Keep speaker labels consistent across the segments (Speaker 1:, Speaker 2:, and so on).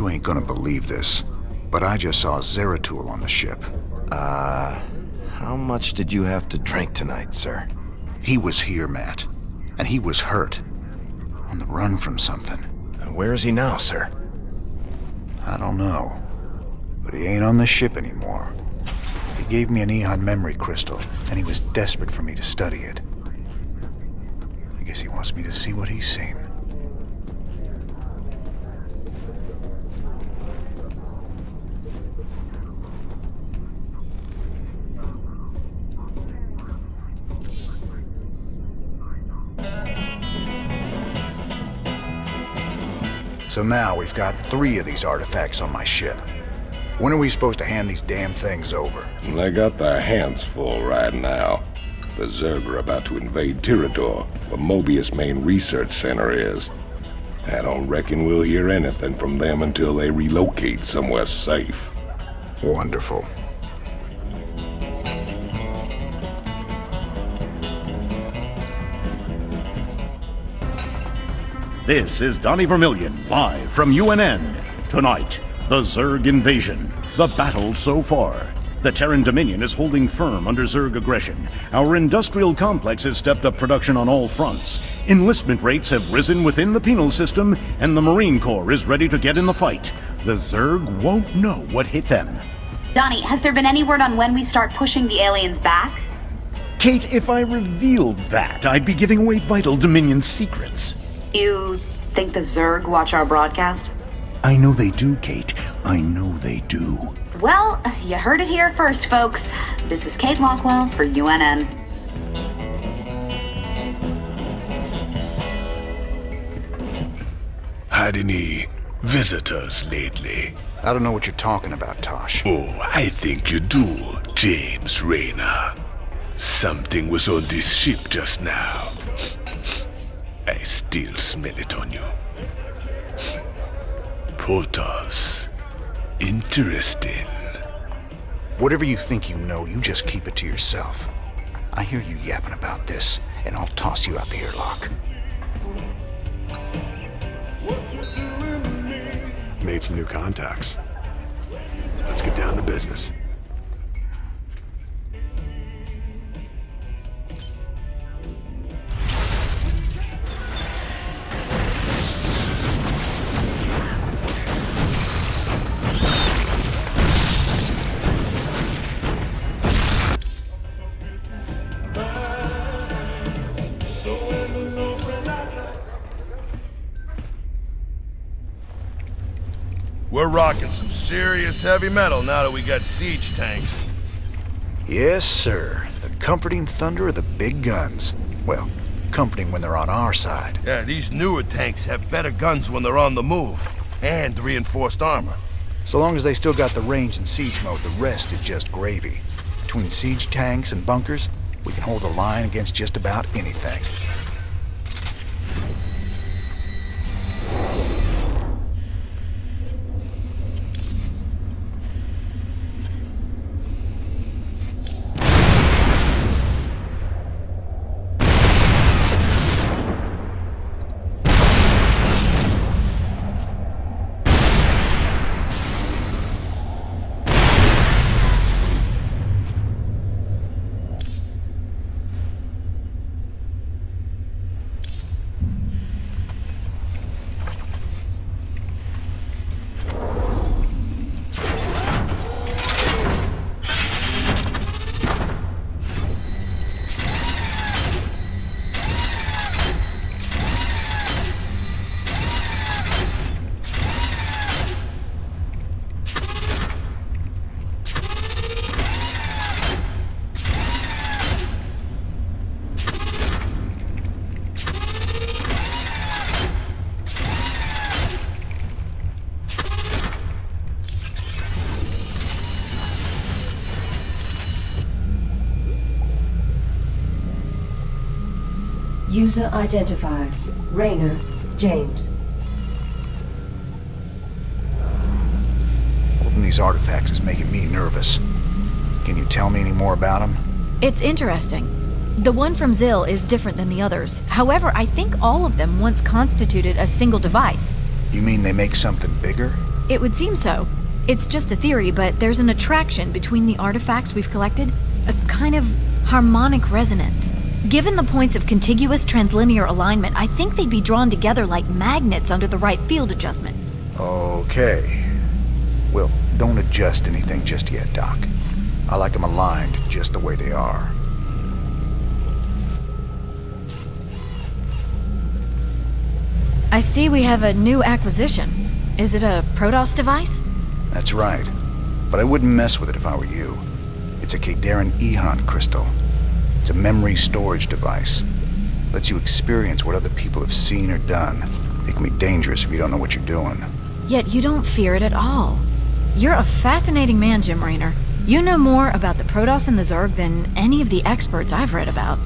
Speaker 1: You ain't gonna believe this, but I just saw Zeratul on the ship.
Speaker 2: How much did you have to drink tonight, sir?
Speaker 1: He was here, Matt. And he was hurt. On the run from something.
Speaker 2: Where is he now, sir?
Speaker 1: I don't know. But he ain't on the ship anymore. He gave me an Eon memory crystal, and he was desperate for me to study it. I guess he wants me to see what he's seen. So now we've got 3 of these artifacts on my ship. When are we supposed to hand these damn things over?
Speaker 3: They got their hands full right now. The Zerg are about to invade Tirador, where Mobius' main research center is. I don't reckon we'll hear anything from them until they relocate somewhere safe.
Speaker 1: Wonderful.
Speaker 4: This is Donnie Vermillion, live from UNN. Tonight, the Zerg invasion. The battle so far. The Terran Dominion is holding firm under Zerg aggression. Our industrial complex has stepped up production on all fronts. Enlistment rates have risen within the penal system, and the Marine Corps is ready to get in the fight. The Zerg won't know what hit them.
Speaker 5: Donnie, has there been any word on when we start pushing the aliens back?
Speaker 4: Kate, if I revealed that, I'd be giving away vital Dominion secrets.
Speaker 5: You think the Zerg watch our broadcast?
Speaker 4: I know they do, Kate. I know they do.
Speaker 5: Well, you heard it here first, folks. This is Kate Lockwell for UNN.
Speaker 6: Had any visitors lately?
Speaker 1: I don't know what you're talking about, Tosh.
Speaker 6: Oh, I think you do, James Rayner. Something was on this ship just now. I still smell it on you. Portals. Interesting.
Speaker 1: Whatever you think you know, you just keep it to yourself. I hear you yapping about this, and I'll toss you out the airlock.
Speaker 7: Made some new contacts. Let's get down to business.
Speaker 8: We're rocking some serious heavy metal now that we got siege tanks.
Speaker 1: Yes, sir. The comforting thunder of the big guns. Well, comforting when they're on our side.
Speaker 8: Yeah, these newer tanks have better guns when they're on the move. And reinforced armor.
Speaker 1: So long as they still got the range in siege mode, the rest is just gravy. Between siege tanks and bunkers, we can hold the line against just about anything.
Speaker 9: User identified. Rayner, James.
Speaker 1: Holding these artifacts is making me nervous. Can you tell me any more about them?
Speaker 10: It's interesting. The one from Zill is different than the others. However, I think all of them once constituted a single device.
Speaker 1: You mean they make something bigger?
Speaker 10: It would seem so. It's just a theory, but there's an attraction between the artifacts we've collected, a kind of harmonic resonance. Given the points of contiguous translinear alignment, I think they'd be drawn together like magnets under the right field adjustment.
Speaker 1: Okay. Well, don't adjust anything just yet, Doc. I like them aligned just the way they are.
Speaker 10: I see we have a new acquisition. Is it a Protoss device?
Speaker 1: That's right. But I wouldn't mess with it if I were you. It's a Kadaran Ehon crystal. It's a memory storage device. Lets you experience what other people have seen or done. It can be dangerous if you don't know what you're doing.
Speaker 10: Yet you don't fear it at all. You're a fascinating man, Jim Raynor. You know more about the Protoss and the Zerg than any of the experts I've read about.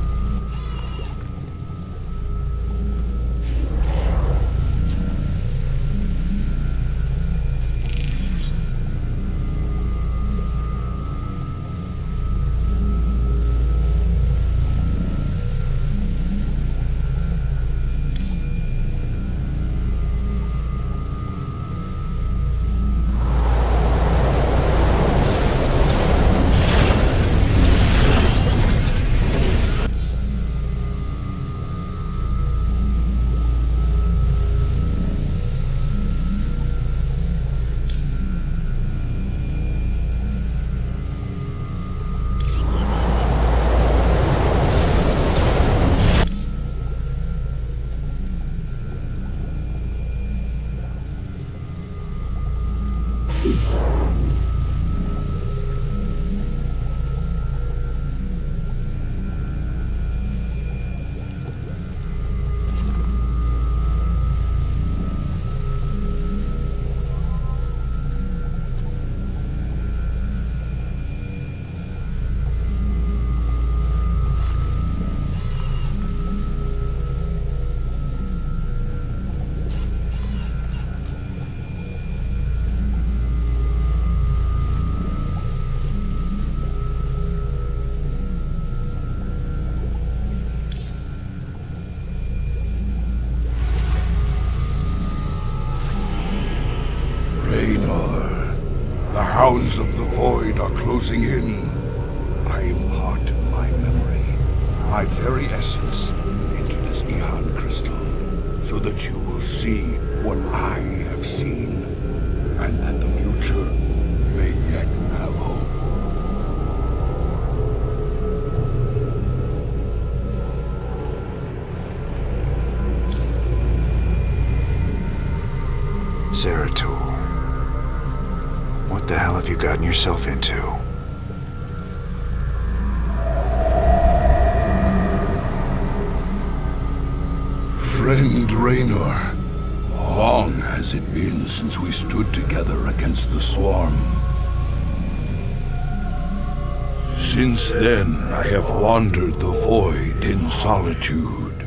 Speaker 3: The hounds of the void are closing in. I impart my memory, my very essence, into this Ehon crystal, so that you will see what I have seen, and that the future may yet have hope.
Speaker 1: Zeratul. What the hell have you gotten yourself into?
Speaker 3: Friend Raynor, long has it been since we stood together against the Swarm. Since then, I have wandered the void in solitude,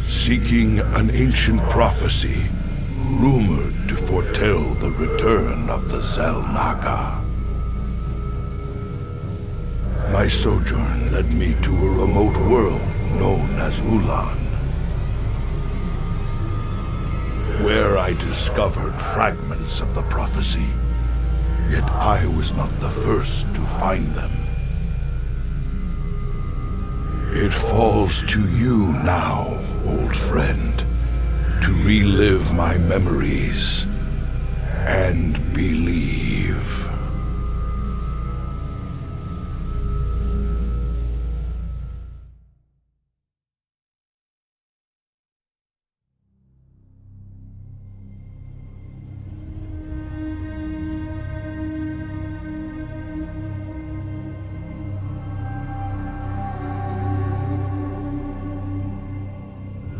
Speaker 3: seeking an ancient prophecy rumored to foretell the return of the Xel'Naga. My sojourn led me to a remote world known as Ulan, where I discovered fragments of the prophecy, yet I was not the first to find them. It falls to you now, old friend, to relive my memories and believe.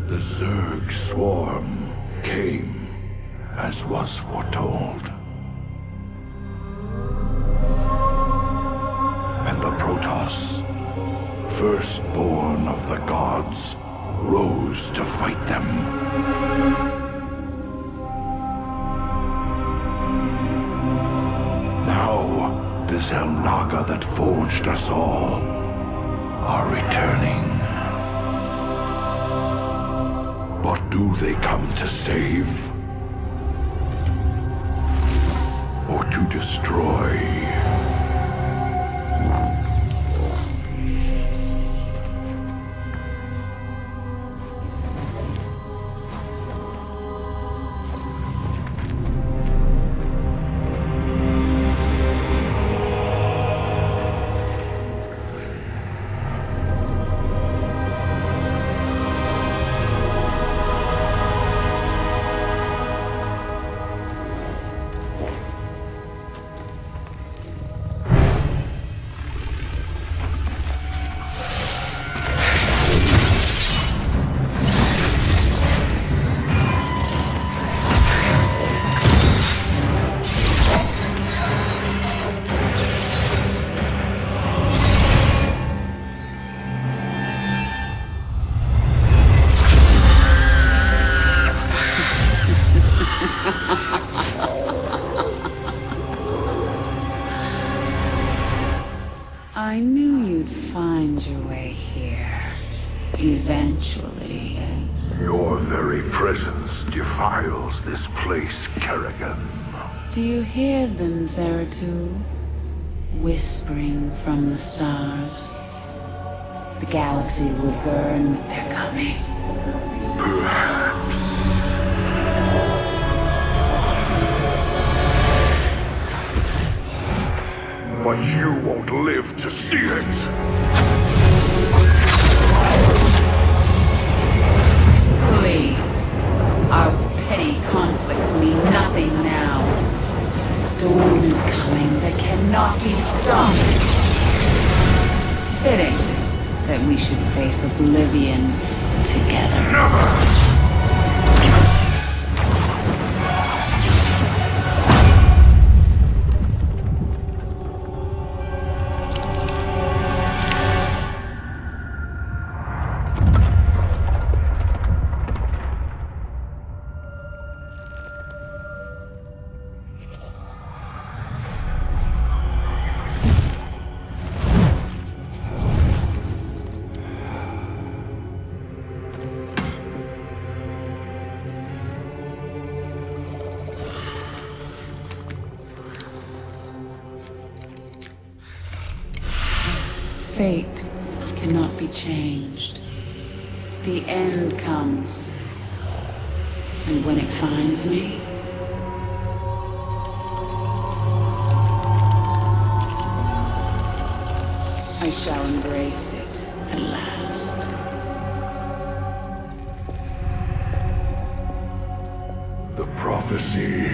Speaker 3: The Zerg swarm came, as was foretold. And the Protoss, firstborn of the gods, rose to fight them. Now, the Xel'Naga that forged us all are returning. What do they come to save?
Speaker 11: to destroy.
Speaker 12: I knew you'd find your way here. Eventually.
Speaker 11: Your very presence defiles this place, Kerrigan.
Speaker 12: Do you hear them, Zeratul? Whispering from the stars. The galaxy will burn with their coming.
Speaker 11: Perhaps. But you won't live to see it!
Speaker 12: Please. Our petty conflicts mean nothing now. The storm is coming that cannot be stopped. Fitting that we should face oblivion together.
Speaker 11: Never!
Speaker 12: Fate cannot be changed. The end comes. And when it finds me, I shall embrace it at last.
Speaker 11: The prophecy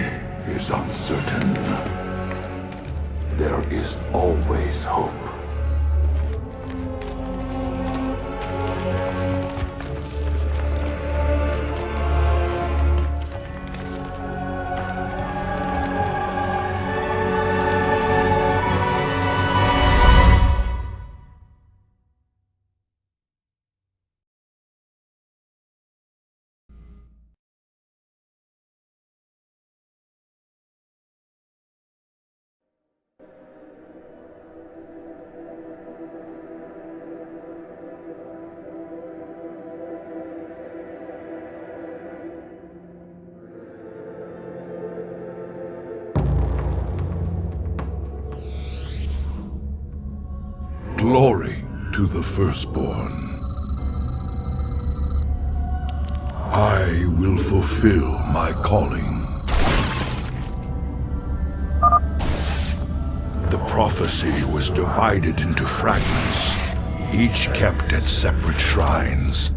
Speaker 11: is uncertain. There is always hope. Glory to the firstborn. I will fulfill my calling. The prophecy was divided into fragments, each kept at separate shrines.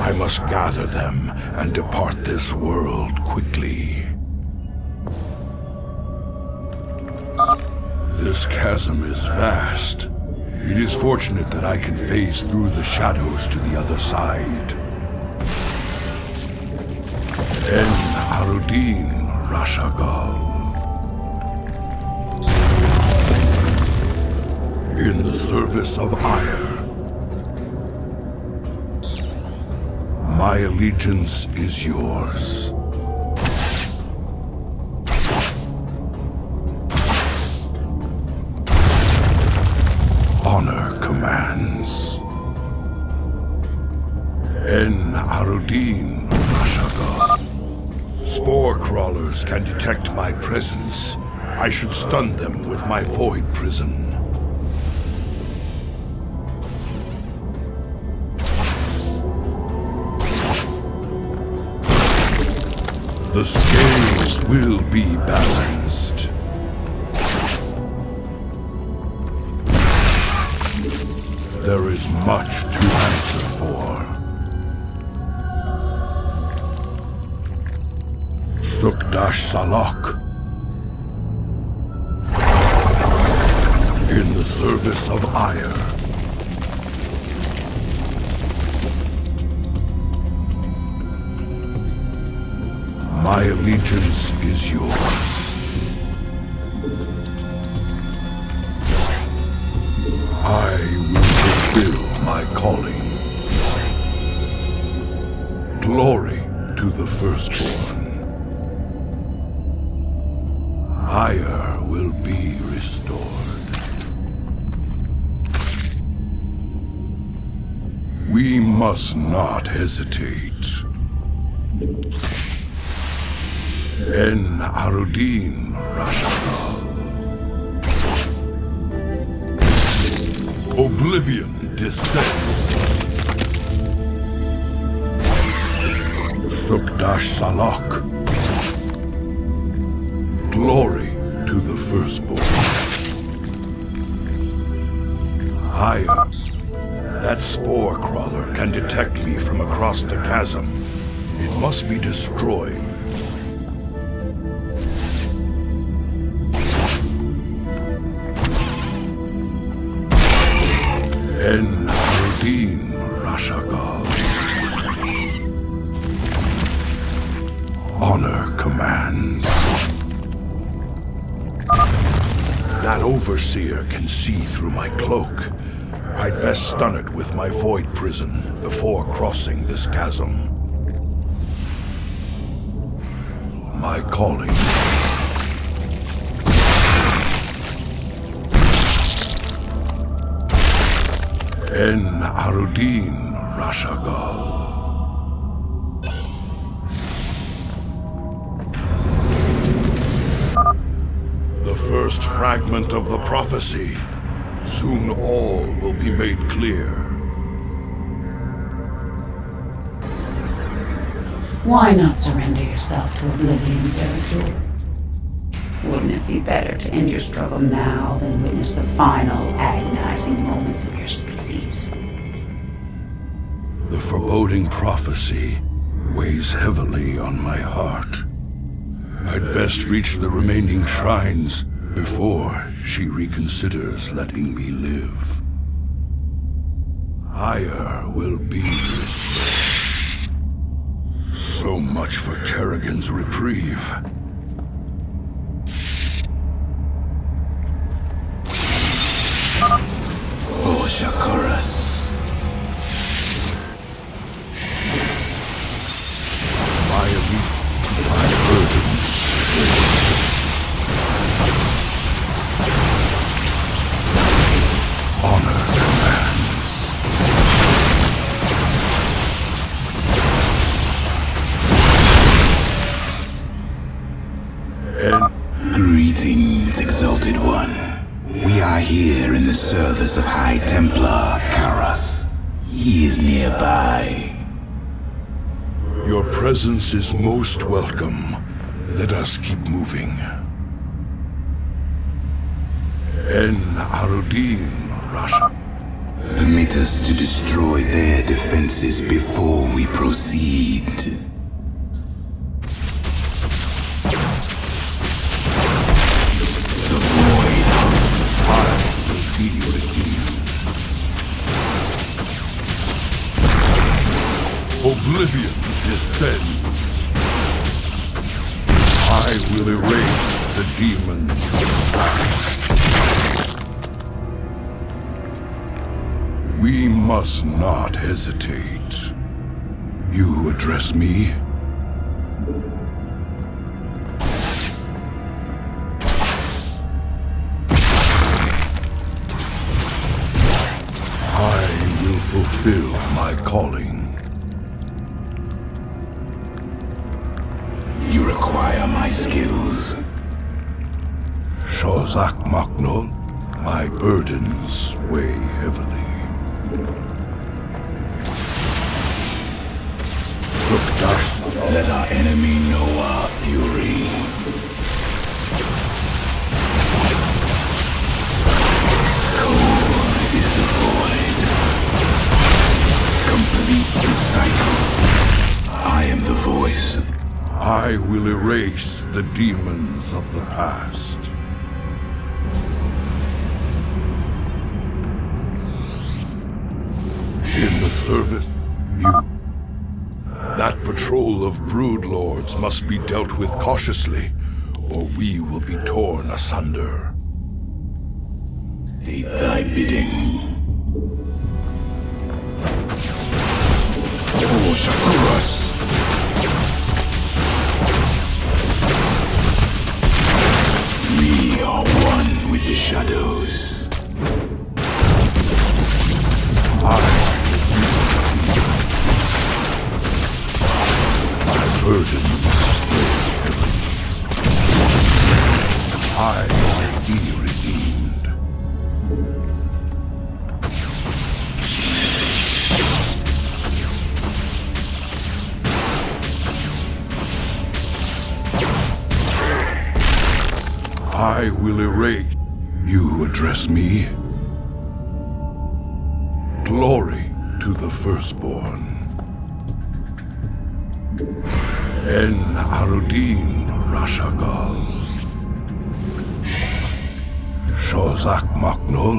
Speaker 11: I must gather them and depart this world quickly. This chasm is vast. It is fortunate that I can phase through the shadows to the other side. En Arudin Rashagal. In the service of Ire. My allegiance is yours. Honor commands. En Arudin Rashagal. Spore crawlers can detect my presence I should stun them with my void prison. The scales will be balanced. There is much to answer for. Sukdash Salak. In the service of ire. My allegiance is yours. I will fulfill my calling. Glory to the firstborn. Ire will be restored. We must not hesitate. En Arudin Rashakal. Oblivion descends. Sukdash Salak. Glory to the firstborn. Ire. That spore crawler can detect me from across the chasm. It must be destroyed. En Arudin Rashagal. Honor commands. That overseer can see through my cloak. I'd best stun it with my void prison before crossing this chasm. My calling. En Arudin Rashagal. The first fragment of the prophecy. Soon all will be made clear.
Speaker 12: Why not surrender yourself to Oblivion territory? Wouldn't it be better to end your struggle now than witness the final agonizing moments of your species?
Speaker 11: The foreboding prophecy weighs heavily on my heart. I'd best reach the remaining shrines before she reconsiders letting me live. Ire will be restored. So much for Kerrigan's reprieve.
Speaker 13: Oh, Shakuras.
Speaker 11: My burdens. Honor commands. And
Speaker 13: greetings, Exalted One. We are here in the service of High Templar Karas. He is nearby.
Speaker 11: Your presence is most welcome. Let us keep moving. En Arudin Rasha.
Speaker 13: Permit us to destroy their defenses before we proceed.
Speaker 11: The void of fire will be redeemed. Oblivion descends. I will erase the demons. We must not hesitate. You address me? I will fulfill my calling.
Speaker 13: You require my skills.
Speaker 11: Shozak Maknol, my burdens weigh heavily. Sukdash,
Speaker 13: let our enemy know our fury. Cold is the void. Complete the cycle. I am the voice.
Speaker 11: I will erase the demons of the past. In the service, that patrol of broodlords must be dealt with cautiously, or we will be torn asunder.
Speaker 13: Did thy bidding. For Shakuras. We are one with the shadows.
Speaker 11: My burdens weigh heavily. I will be redeemed. I will erase. You address me? Glory to the firstborn. En Arudin Rashagal. Shozak Maknol.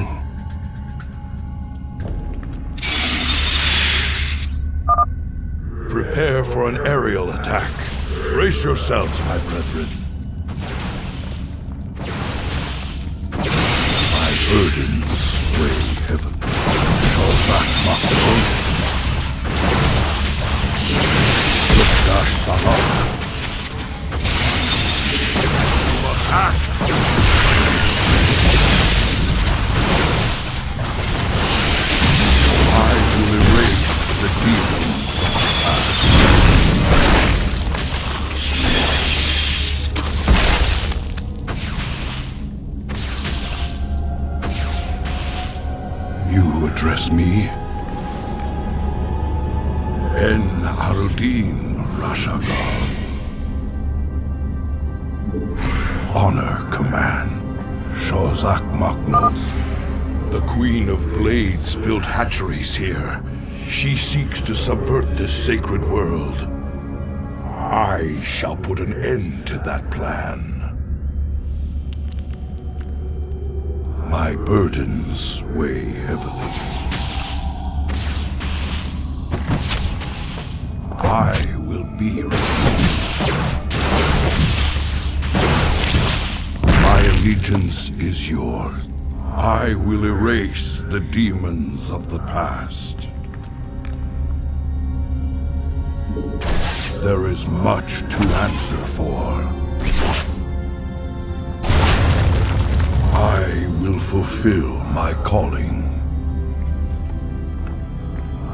Speaker 11: Prepare for an aerial attack. Brace yourselves, my brethren. My burdens weigh heavily. Shozak Maknol. Sukdash Salak. Attack! I will erase the demons of the past. You address me? En Arudin Rashagal. Honor command. Shozak Makno. The Queen of Blades built hatcheries here. She seeks to subvert this sacred world. I shall put an end to that plan. My burdens weigh heavily. I will be redeemed. My allegiance is yours. I will erase the demons of the past. There is much to answer for. I will fulfill my calling.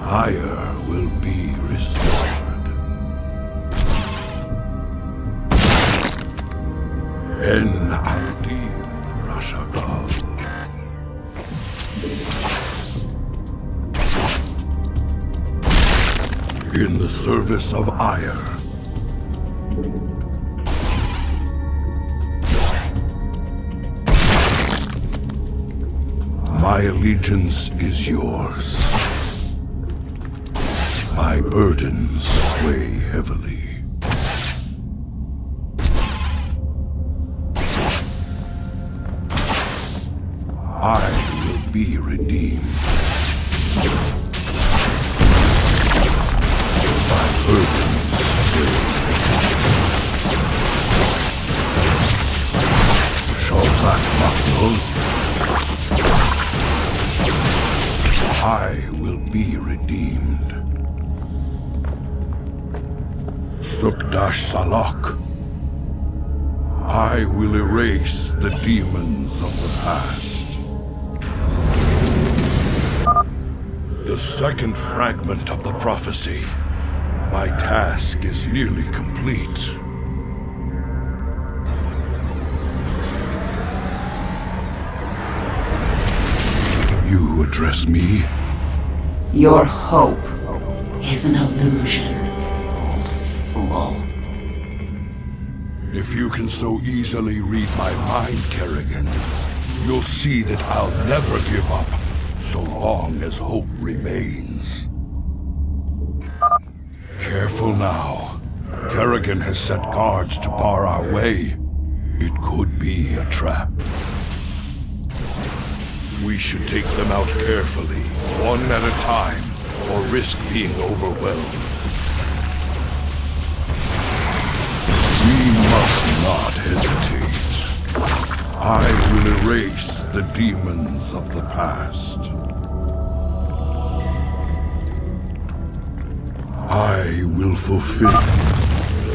Speaker 11: Ire will be restored. En Arudin Rashagal. In the service of Ire. My allegiance is yours. My burdens weigh heavily. I will be redeemed. My burdens weigh heavily. Shozak Maknol. I will be redeemed. Sukdash Salak. I will erase the demons of the past. The second fragment of the prophecy. My task is nearly complete. You address me?
Speaker 12: Your hope is an illusion, old fool.
Speaker 11: If you can so easily read my mind, Kerrigan, you'll see that I'll never give up, so long as hope remains. Careful now. Kerrigan has set guards to bar our way. It could be a trap. We should take them out carefully, one at a time, or risk being overwhelmed. We must not hesitate. I will erase the demons of the past. I will fulfill.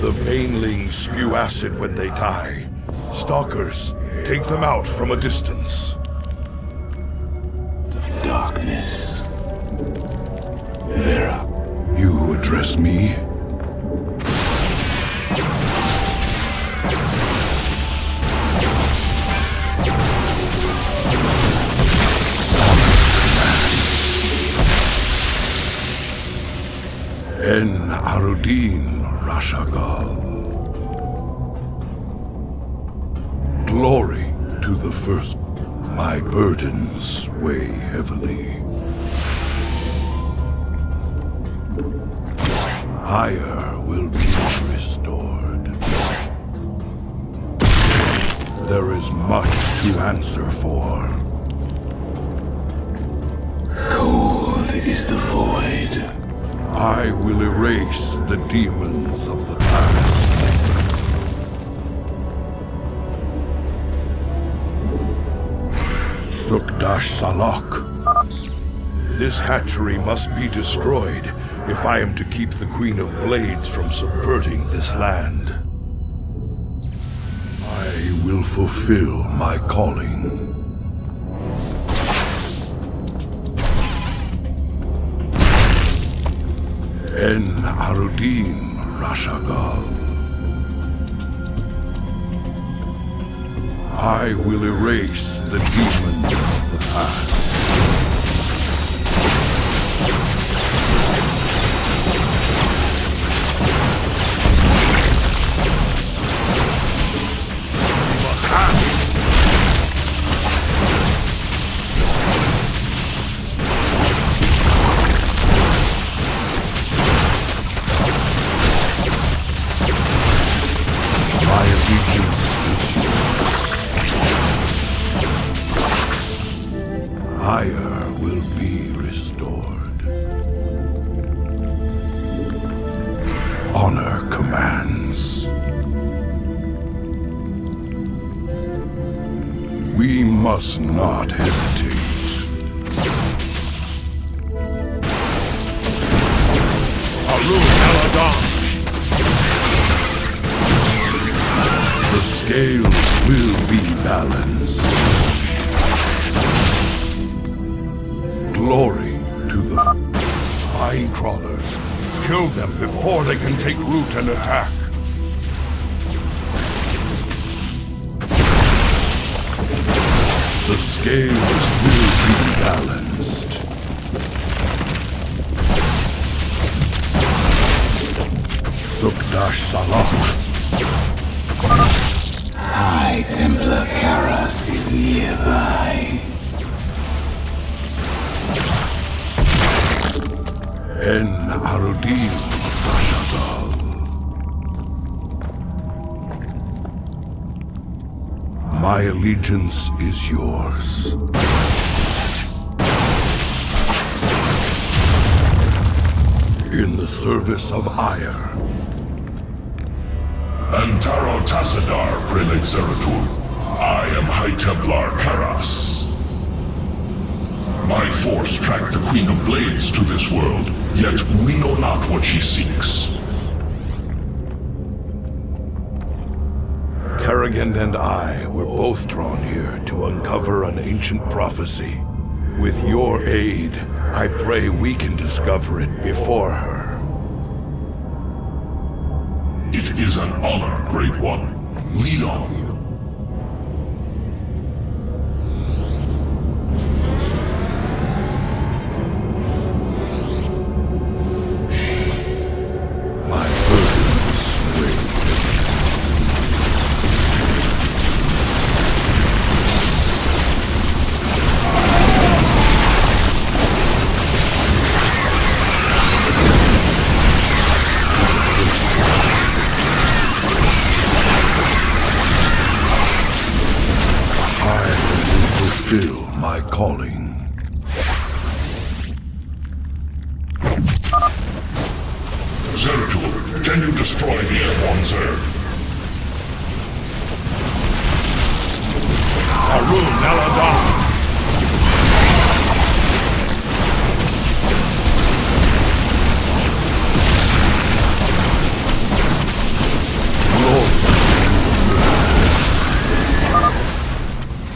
Speaker 11: The banelings spew acid when they die. Stalkers, take them out from a distance.
Speaker 13: Darkness. Vera.
Speaker 11: You address me? En Arudin Rashagal. Glory to the first. My burdens weigh heavily. Ire will be restored. There is much to answer for.
Speaker 13: Cold is the void.
Speaker 11: I will erase the demons of the past. Sukdash Salak. This hatchery must be destroyed if I am to keep the Queen of Blades from subverting this land. I will fulfill my calling. En Arudin Rashagal. I will erase the demons of the past. My allegiance is yours. Ire will be restored. Honor commands. We must not hesitate. Arun Eladon! The scales will be balanced. Glory to the spine crawlers. Kill them before they can take root and attack. The scales will be balanced. Sukdash Salak.
Speaker 13: High Templar Karas is nearby.
Speaker 11: En Arudin Rashagal. My allegiance is yours. In the service of Ire.
Speaker 14: Antaro Tassadar, Prelate Zeratul. I am High Templar Karas. My force tracked the Queen of Blades to this world, yet we know not what she seeks.
Speaker 11: Kerrigan and I were both drawn here to uncover an ancient prophecy. With your aid, I pray we can discover it before her.
Speaker 14: It is an honor, Great One. Lead on.
Speaker 11: calling.
Speaker 14: Zeratul, can you destroy the airborne Zerg?
Speaker 11: Harun Aladdin!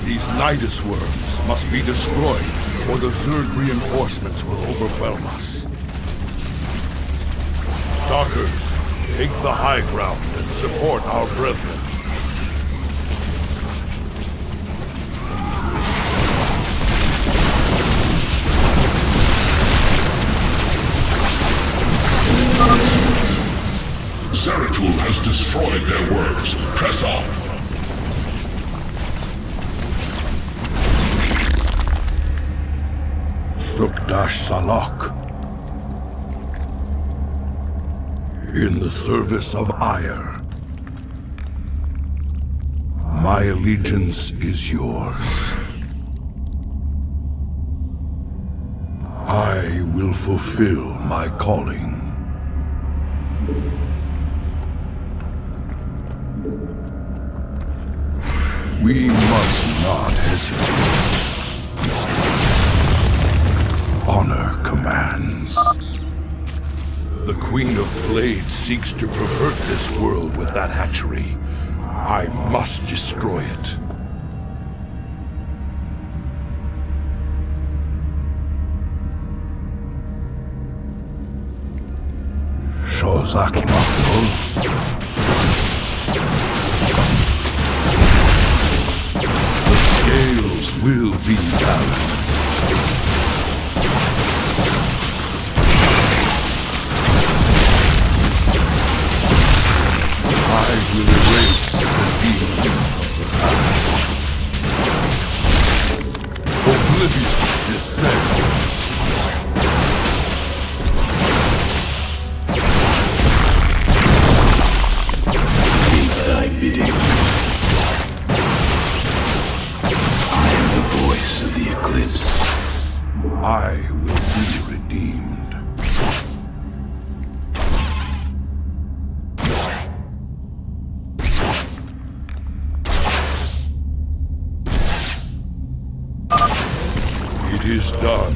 Speaker 11: These Nidus worms must be destroyed, or the Zerg reinforcements will overwhelm us. Stalkers, take the high ground and support our brethren.
Speaker 14: Zeratul has destroyed their worms. Press on.
Speaker 11: Sukdash Salak. In the service of Ire. My allegiance is yours. I will fulfill my calling. We must not hesitate. Honor commands. The Queen of Blades seeks to pervert this world with that hatchery. I must destroy it. Shozak Makhlul. The scales will be balanced. I will erase the demons of the past. Oblivion descends.
Speaker 13: Keep thy bidding. I am the voice of the eclipse.
Speaker 11: I will be redeemed. It is done.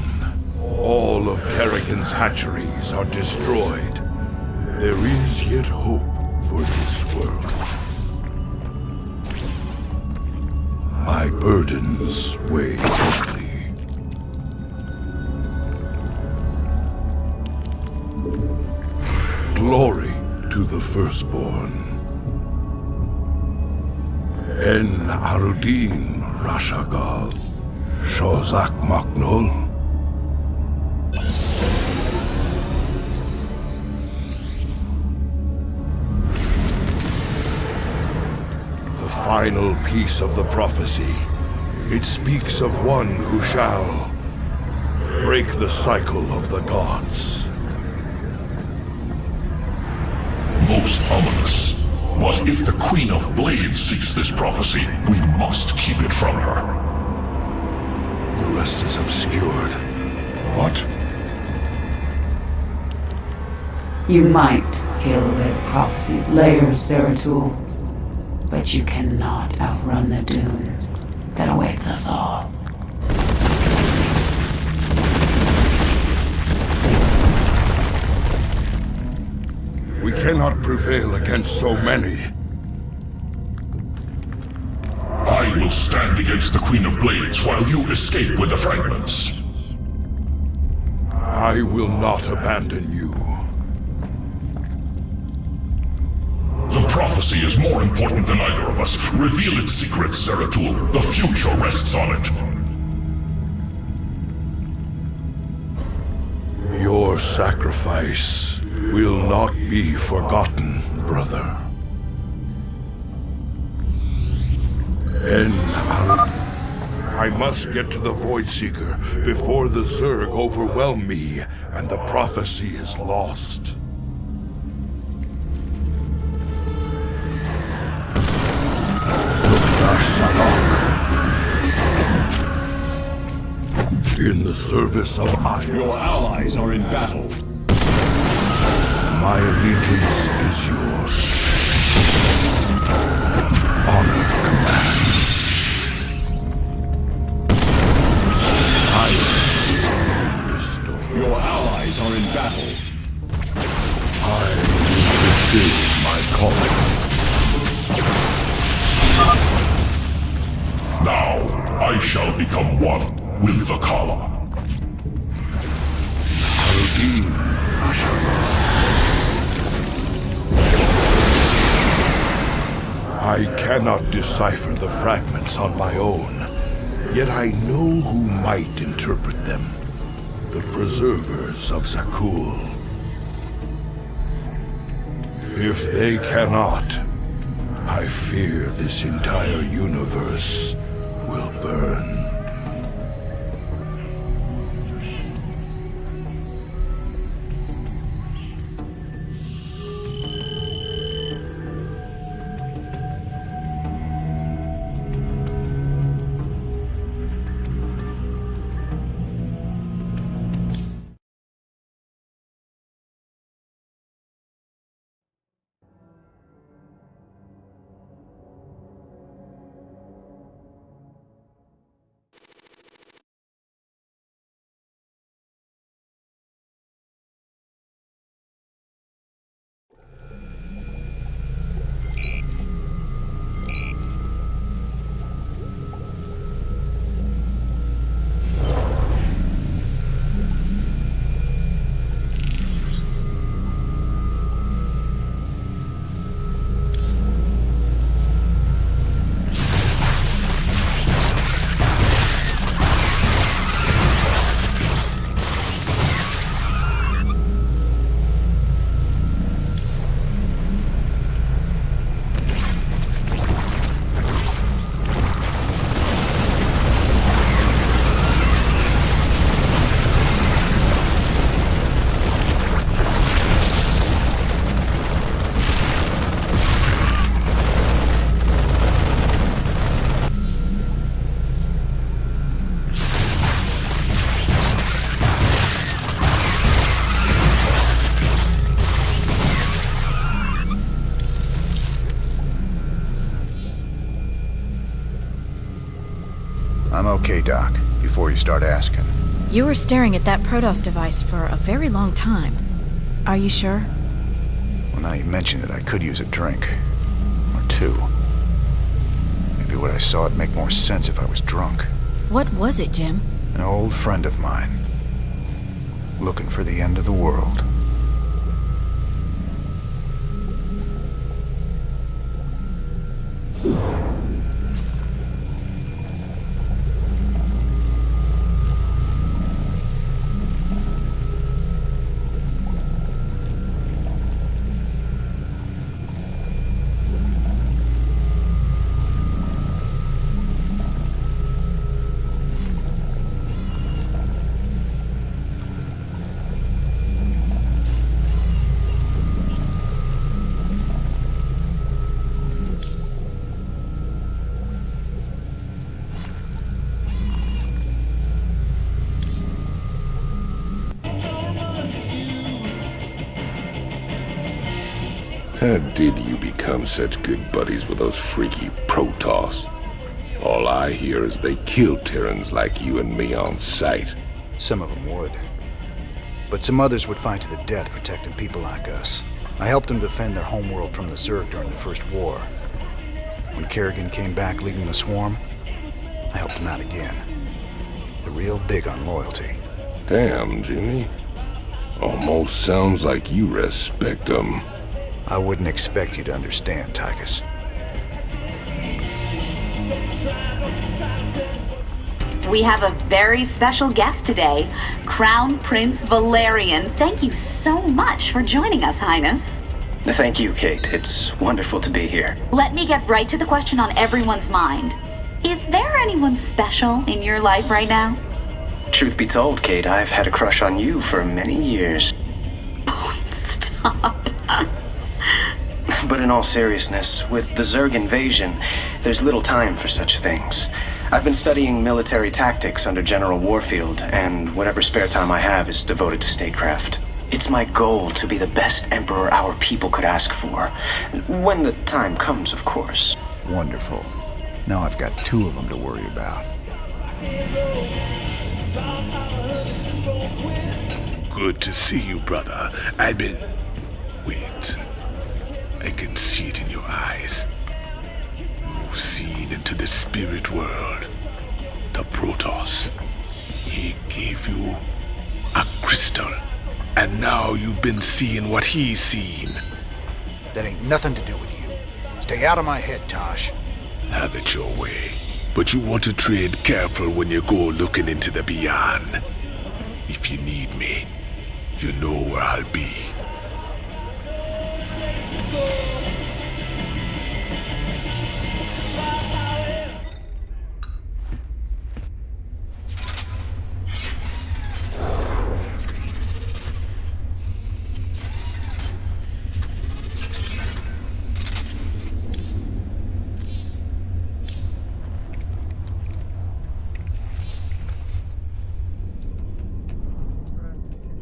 Speaker 11: All of Kerrigan's hatcheries are destroyed. There is yet hope for this world. My burdens weigh heavily. Glory to the firstborn. En Arudin Rashagal. Shozak Maknul. The final piece of the prophecy. It speaks of one who shall break the cycle of the gods.
Speaker 14: Most ominous. But if the Queen of Blades seeks this prophecy, we must keep it from her.
Speaker 11: The rest is obscured. What?
Speaker 12: You might peel away the prophecy's layers, Zeratul, but you cannot outrun the doom that awaits us all.
Speaker 11: We cannot prevail against so many.
Speaker 14: I will stand against the Queen of Blades while you escape with the fragments.
Speaker 11: I will not abandon you.
Speaker 14: The prophecy is more important than either of us. Reveal its secrets, Zeratul. The future rests on it.
Speaker 11: Your sacrifice will not be forgotten, brother. I must get to the Void Seeker before the Zerg overwhelm me and the prophecy is lost. Sukdash Salak. in the service of Iron.
Speaker 6: Your allies are in battle.
Speaker 11: My allegiance is yours. Honor commands. Iron restore.
Speaker 6: Your allies are in battle.
Speaker 11: I fulfill my calling.
Speaker 14: Now, I shall become one with the Kala.
Speaker 11: Aldin Asher. I cannot decipher the fragments on my own, yet I know who might interpret them. The preservers of Zakul. If they cannot, I fear this entire universe will burn.
Speaker 1: I'm okay, Doc, before you start asking.
Speaker 10: You were staring at that Protoss device for a very long time. Are you sure?
Speaker 1: Well, now you mention it, I could use a drink. Or two. Maybe what I saw would make more sense if I was drunk.
Speaker 10: What was it, Jim?
Speaker 1: An old friend of mine. Looking for the end of the world.
Speaker 3: How did you become such good buddies with those freaky Protoss? All I hear is they kill Terrans like you and me on sight.
Speaker 1: Some of them would. But some others would fight to the death protecting people like us. I helped them defend their homeworld from the Zerg during the First War. When Kerrigan came back leading the swarm, I helped him out again. They're real big on loyalty.
Speaker 3: Damn, Jimmy. Almost sounds like you respect them.
Speaker 1: I wouldn't expect you to understand, Tychus.
Speaker 5: We have a very special guest today, Crown Prince Valerian. Thank you so much for joining us, Highness.
Speaker 15: Thank you, Kate. It's wonderful to be here.
Speaker 5: Let me get right to the question on everyone's mind. Is there anyone special in your life right now?
Speaker 15: Truth be told, Kate, I've had a crush on you for many years.
Speaker 5: Oh, stop.
Speaker 15: But in all seriousness, with the Zerg invasion, there's little time for such things. I've been studying military tactics under General Warfield, and whatever spare time I have is devoted to statecraft. It's my goal to be the best emperor our people could ask for. When the time comes, of course.
Speaker 1: Wonderful. Now I've got 2 of them to worry about.
Speaker 6: Good to see you, brother. Wait. I can see it in your eyes. You've seen into the spirit world. The Protoss. He gave you a crystal. And now you've been seeing what he's seen.
Speaker 1: That ain't nothing to do with you. Stay out of my head, Tosh.
Speaker 6: Have it your way. But you want to tread careful when you go looking into the beyond. If you need me, you know where I'll be.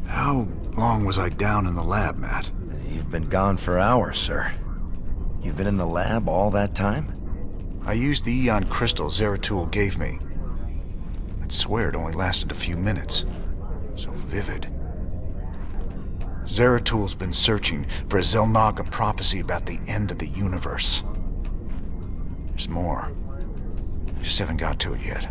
Speaker 1: How long was I down in the lab, Matt?
Speaker 2: You've been gone for hours, sir. You've been in the lab all that time?
Speaker 1: I used the Eon crystal Zeratul gave me. I'd swear it only lasted a few minutes. So vivid. Zeratul's been searching for a Zelnaga prophecy about the end of the universe. There's more. I just haven't got to it yet.